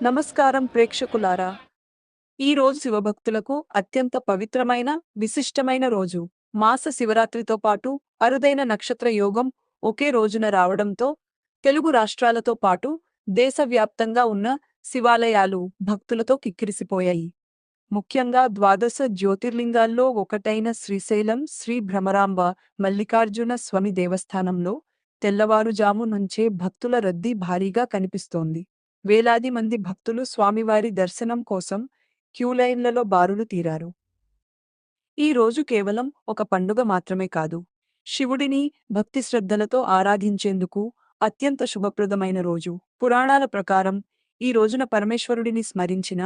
నమస్కారం ప్రేక్షకులారా. ఈ రోజు శివభక్తులకు అత్యంత పవిత్రమైన, విశిష్టమైన రోజు. మాస శివరాత్రితో పాటు అరుదైన నక్షత్ర యోగం ఒకే రోజున రావడంతో తెలుగు రాష్ట్రాలతో పాటు దేశవ్యాప్తంగా ఉన్న శివాలయాలు భక్తులతో కిక్కిరిసిపోయాయి. ముఖ్యంగా ద్వాదశ జ్యోతిర్లింగాల్లో ఒకటైన శ్రీశైలం శ్రీ భ్రమరాంబ మల్లికార్జున స్వామి దేవస్థానంలో తెల్లవారుజాము నుంచే భక్తుల రద్దీ భారీగా కనిపిస్తోంది. వేలాది మంది భక్తులు స్వామివారి దర్శనం కోసం క్యూలైన్లలో బారులు తీరారు. ఈ రోజు కేవలం ఒక పండుగ మాత్రమే కాదు, శివుడిని భక్తి శ్రద్ధలతో ఆరాధించేందుకు అత్యంత శుభప్రదమైన రోజు. పురాణాల ప్రకారం ఈ రోజున పరమేశ్వరుడిని స్మరించిన,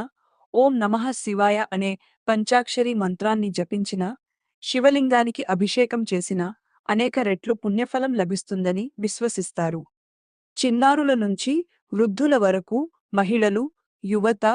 ఓం నమః శివాయ అనే పంచాక్షరి మంత్రాన్ని జపించిన, శివలింగానికి అభిషేకం చేసిన అనేక రెట్లు పుణ్యఫలం లభిస్తుందని విశ్వసిస్తారు. చిన్నారుల నుంచి వృద్ధుల వరకు మహిళలు, యువత,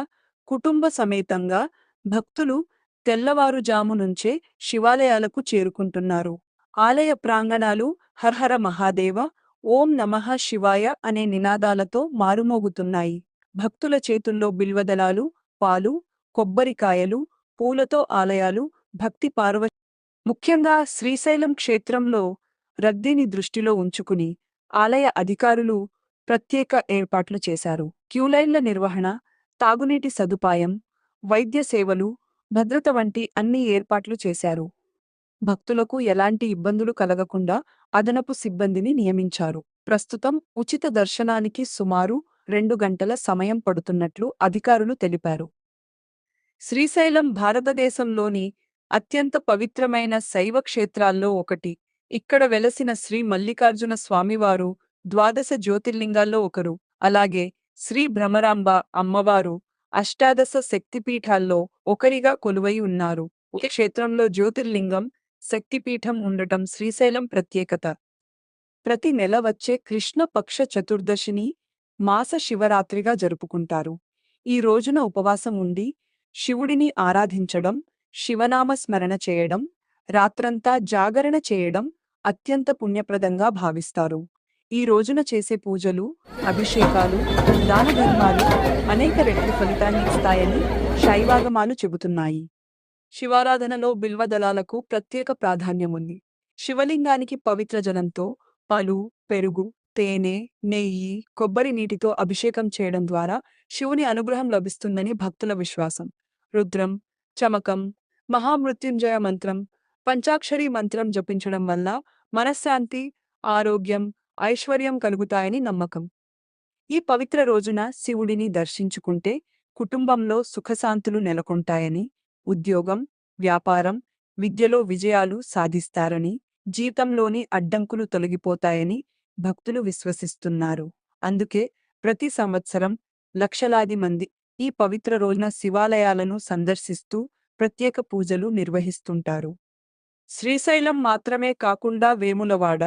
కుటుంబ సమేతంగా భక్తులు తెల్లవారుజాము నుంచే శివాలయాలకు చేరుకుంటున్నారు. ఆలయ ప్రాంగణాలు హర్హర మహాదేవ, ఓం నమః శివాయ అనే నినాదాలతో మారుమోగుతున్నాయి. భక్తుల చేతుల్లో బిల్వదళాలు, పాలు, కొబ్బరికాయలు, పూలతో ఆలయాలు భక్తి పార్వ ముఖ్యంగా శ్రీశైలం క్షేత్రంలో రద్దీని దృష్టిలో ఉంచుకుని ఆలయ అధికారులు ప్రత్యేక ఏర్పాట్లు చేశారు. క్యూలైన్ల నిర్వహణ, తాగునీటి సదుపాయం, వైద్య సేవలు, భద్రత వంటి అన్ని ఏర్పాట్లు చేశారు. భక్తులకు ఎలాంటి ఇబ్బందులు కలగకుండా అదనపు సిబ్బందిని నియమించారు. ప్రస్తుతం ఉచిత దర్శనానికి సుమారు 2 గంటల సమయం పడుతున్నట్లు అధికారులు తెలిపారు. శ్రీశైలం భారతదేశంలోని అత్యంత పవిత్రమైన శైవ క్షేత్రాల్లో ఒకటి. ఇక్కడ వెలసిన శ్రీ మల్లికార్జున స్వామివారు ద్వాదశ జ్యోతిర్లింగాల్లో ఒకరు. అలాగే శ్రీ భ్రమరాంబ అమ్మవారు అష్టాదశ శక్తిపీఠాల్లో ఒకరిగా కొలువై ఉన్నారు. ఈ క్షేత్రంలో జ్యోతిర్లింగం, శక్తిపీఠం ఉండటం శ్రీశైలం ప్రత్యేకత. ప్రతి నెల వచ్చే కృష్ణ పక్ష చతుర్దశిని మాస శివరాత్రిగా జరుపుకుంటారు. ఈ రోజున ఉపవాసం ఉండి శివుడిని ఆరాధించడం, శివనామ స్మరణ చేయడం, రాత్రంతా జాగరణ చేయడం అత్యంత పుణ్యప్రదంగా భావిస్తారు. ఈ రోజున చేసే పూజలు, అభిషేకాలు, దానధర్మాలు అనేక రెట్లు ఫలితాన్ని ఇస్తాయని శైవాగమాలు చెబుతున్నాయి. శివారాధనలో బిల్వదళాలకు ప్రత్యేక ప్రాధాన్యముంది. శివలింగానికి పవిత్ర జలంతో పాలు, పెరుగు, తేనె, నెయ్యి, కొబ్బరి నీటితో అభిషేకం చేయడం ద్వారా శివుని అనుగ్రహం లభిస్తుందని భక్తుల విశ్వాసం. రుద్రం, చమకం, మహామృత్యుంజయ మంత్రం, పంచాక్షరి మంత్రం జపించడం వల్ల మనశ్శాంతి, ఆరోగ్యం, ఐశ్వర్యం కలుగుతాయని నమ్మకం. ఈ పవిత్ర రోజున శివుడిని దర్శించుకుంటే కుటుంబంలో సుఖశాంతులు నెలకొంటాయని, ఉద్యోగం, వ్యాపారం, విద్యలో విజయాలు సాధిస్తారని, జీవితంలోని అడ్డంకులు తొలగిపోతాయని భక్తులు విశ్వసిస్తున్నారు. అందుకే ప్రతి సంవత్సరం లక్షలాది మంది ఈ పవిత్ర రోజున శివాలయాలను సందర్శిస్తూ ప్రత్యేక పూజలు నిర్వహిస్తుంటారు. శ్రీశైలం మాత్రమే కాకుండా వేములవాడ,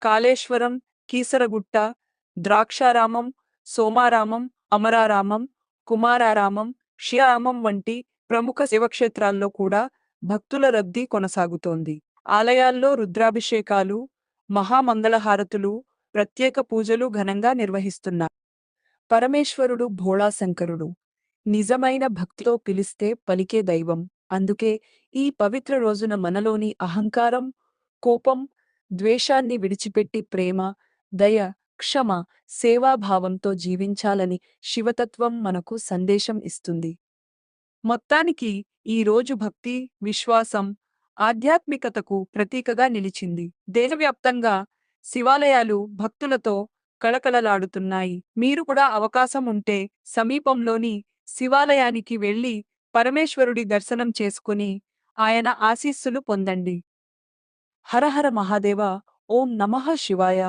కాళేశ్వరం, కీసరగుట్ట, ద్రాక్షారామం, సోమారామం, అమరారామం, కుమారారామం, శ్రీరామం వంటి ప్రముఖ శివక్షేత్రాల్లో కూడా భక్తుల రద్దీ కొనసాగుతోంది. ఆలయాల్లో రుద్రాభిషేకాలు, మహామంగళహారతులు, ప్రత్యేక పూజలు ఘనంగా నిర్వహిస్తున్నారు. పరమేశ్వరుడు భోళాశంకరుడు. నిజమైన భక్తితో పిలిస్తే పలికే దైవం. అందుకే ఈ పవిత్ర రోజున మనలోని అహంకారం, కోపం, ద్వేషాన్ని విడిచిపెట్టి ప్రేమ, దయ, క్షమ, సేవాభావంతో జీవించాలని శివతత్వం మనకు సందేశం ఇస్తుంది. మొత్తానికి ఈ రోజు భక్తి, విశ్వాసం, ఆధ్యాత్మికతకు ప్రతీకగా నిలిచింది. దేశవ్యాప్తంగా శివాలయాలు భక్తులతో కళకళలాడుతున్నాయి. మీరు కూడా అవకాశం ఉంటే సమీపంలోని శివాలయానికి వెళ్లి పరమేశ్వరుడి దర్శనం చేసుకుని ఆయన ఆశీస్సులు పొందండి. హరహర మహాదేవ, ఓం నమః శివాయ.